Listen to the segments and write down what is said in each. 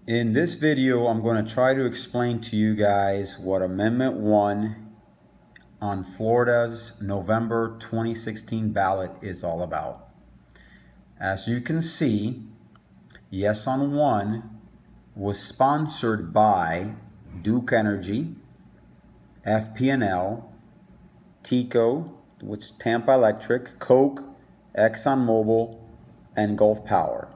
In this video, I'm going to try to explain to you guys what Amendment 1 on Florida's November 2016 ballot is all about. As you can see, Yes on 1 was sponsored by Duke Energy, FP&L, TECO, which is Tampa Electric, Coke, ExxonMobil, and Gulf Power.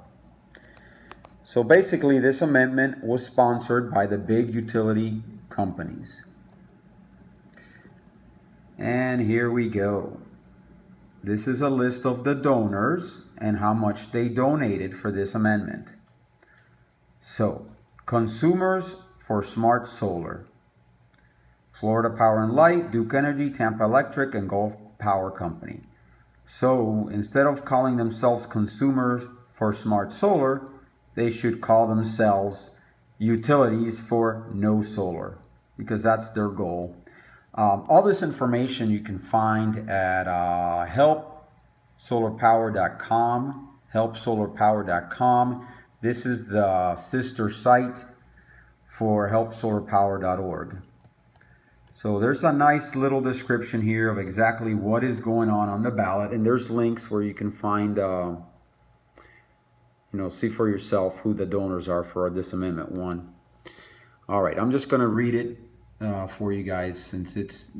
So basically, this amendment was sponsored by the big utility companies. And here we go. This is a list of the donors and how much they donated for this amendment. So, consumers for smart solar: Florida Power and Light, Duke Energy, Tampa Electric, and Gulf Power Company. So, instead of calling themselves consumers for smart solar, they should call themselves utilities for no solar, because that's their goal. All this information you can find at helpsolarpower.com. This is the sister site for helpsolarpower.org. So there's a nice little description here of exactly what is going on the ballot, and there's links where you can find see for yourself who the donors are for this Amendment 1. All right, I'm just going to read it for you guys since it's,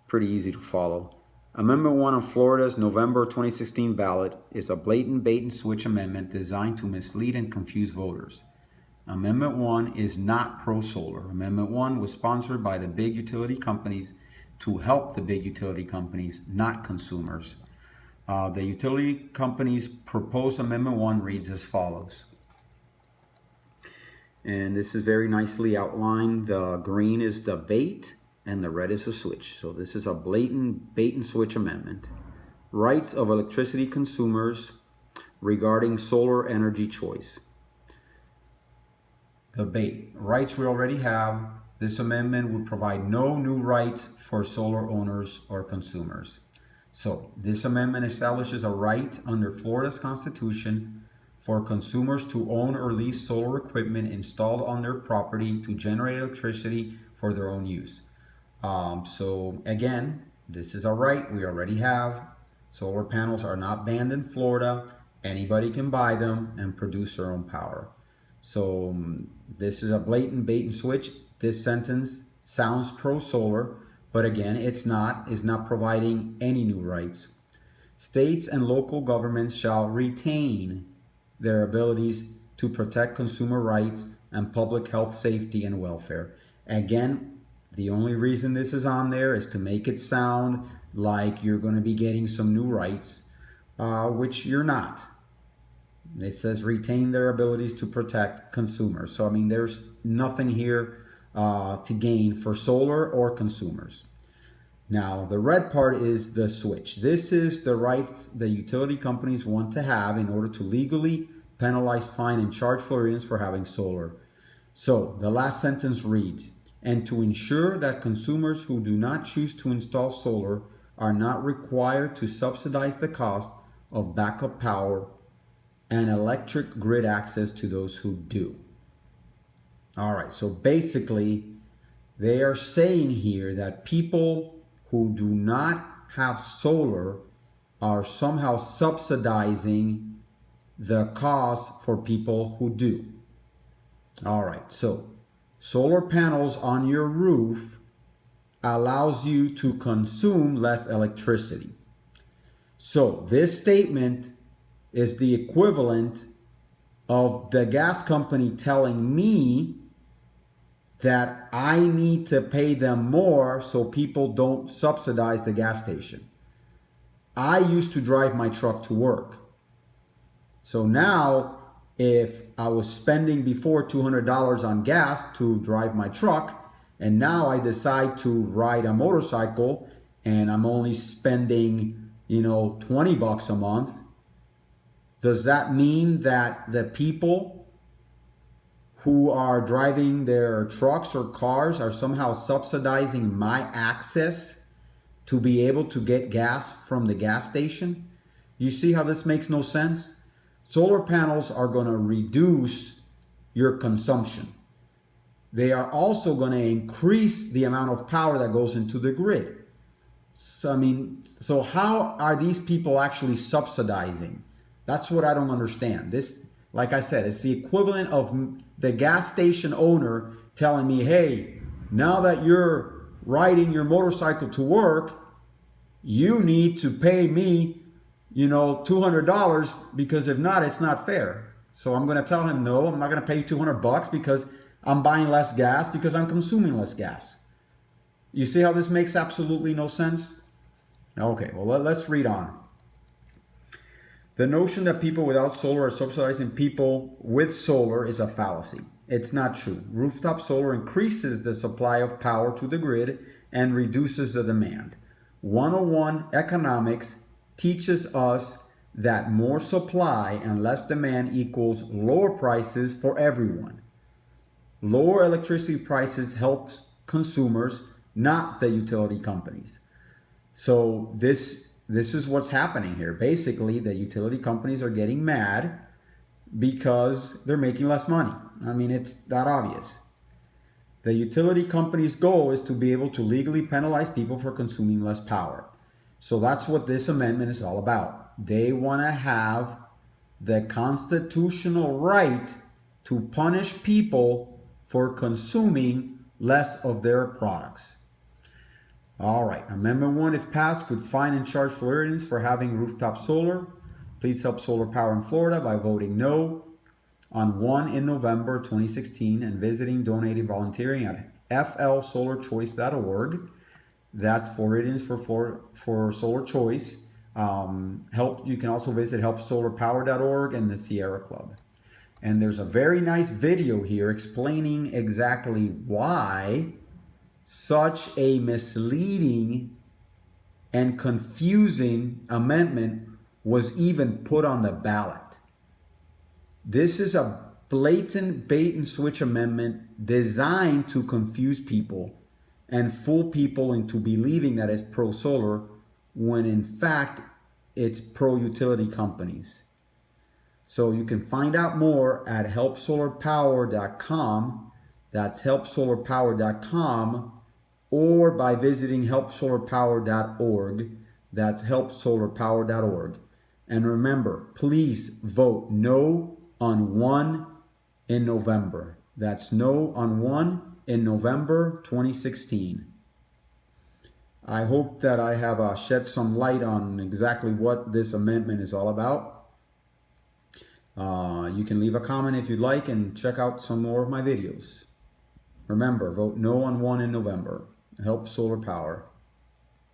pretty easy to follow. Amendment 1 of Florida's November 2016 ballot is a blatant bait and switch amendment designed to mislead and confuse voters. Amendment 1 is not pro-solar. Amendment 1 was sponsored by the big utility companies to help the big utility companies, not consumers. The utility company's proposed Amendment 1 reads as follows. And this is very nicely outlined. The green is the bait and the red is the switch. So this is a blatant bait and switch amendment. Rights of electricity consumers regarding solar energy choice. The bait. Rights we already have. This amendment would provide no new rights for solar owners or consumers. So this amendment establishes a right under Florida's Constitution for consumers to own or lease solar equipment installed on their property to generate electricity for their own use. So again, this is a right we already have. Solar panels are not banned in Florida. Anybody can buy them and produce their own power. So this is a blatant bait and switch. This sentence sounds pro-solar, but again, it's not providing any new rights. States and local governments shall retain their abilities to protect consumer rights and public health, safety, and welfare. Again, the only reason this is on there is to make it sound like you're going to be getting some new rights, which you're not. It says retain their abilities to protect consumers. So, there's nothing here to gain for solar or consumers. Now, the red part is the switch. This is the rights the utility companies want to have in order to legally penalize, fine, and charge Floridians for having solar. So, the last sentence reads, and to ensure that consumers who do not choose to install solar are not required to subsidize the cost of backup power and electric grid access to those who do. All right, so basically, they are saying here that people who do not have solar are somehow subsidizing the cost for people who do. All right, so solar panels on your roof allows you to consume less electricity. So this statement is the equivalent of the gas company telling me that I need to pay them more so people don't subsidize the gas station. I used to drive my truck to work. So now, if I was spending before $200 on gas to drive my truck, and now I decide to ride a motorcycle and I'm only spending, $20 a month, does that mean that the people who are driving their trucks or cars are somehow subsidizing my access to be able to get gas from the gas station? You see how this makes no sense? Solar panels are going to reduce your consumption. They are also going to increase the amount of power that goes into the grid. So how are these people actually subsidizing? That's what I don't understand. This, like I said, it's the equivalent of the gas station owner telling me, hey, now that you're riding your motorcycle to work, you need to pay me, $200, because if not, it's not fair. So I'm going to tell him, no, I'm not going to pay you $200 because I'm buying less gas because I'm consuming less gas. You see how this makes absolutely no sense? Okay, well, let's read on. The notion that people without solar are subsidizing people with solar is a fallacy. It's not true. Rooftop solar increases the supply of power to the grid and reduces the demand. 101 economics teaches us that more supply and less demand equals lower prices for everyone. Lower electricity prices help consumers, not the utility companies. So this is what's happening here. Basically, the utility companies are getting mad because they're making less money. I mean, it's that obvious. The utility company's goal is to be able to legally penalize people for consuming less power. So that's what this amendment is all about. They want to have the constitutional right to punish people for consuming less of their products. All right, Amendment 1, if passed, could fine and charge Floridians for having rooftop solar. Please help solar power in Florida by voting no on 1 in November 2016 and visiting, donating, volunteering at flsolarchoice.org. That's Floridians for Solar Choice. You can also visit helpsolarpower.org and the Sierra Club. And there's a very nice video here explaining exactly why such a misleading and confusing amendment was even put on the ballot. This is a blatant bait and switch amendment designed to confuse people and fool people into believing that it's pro-solar when in fact it's pro-utility companies. So you can find out more at helpsolarpower.com. That's helpsolarpower.com, or by visiting helpsolarpower.org. That's helpsolarpower.org. And remember, please vote no on 1 in November. That's no on 1 in November 2016. I hope that I have shed some light on exactly what this amendment is all about. You can leave a comment if you'd like and check out some more of my videos. Remember, vote no on 1 in November. Help Solar Power.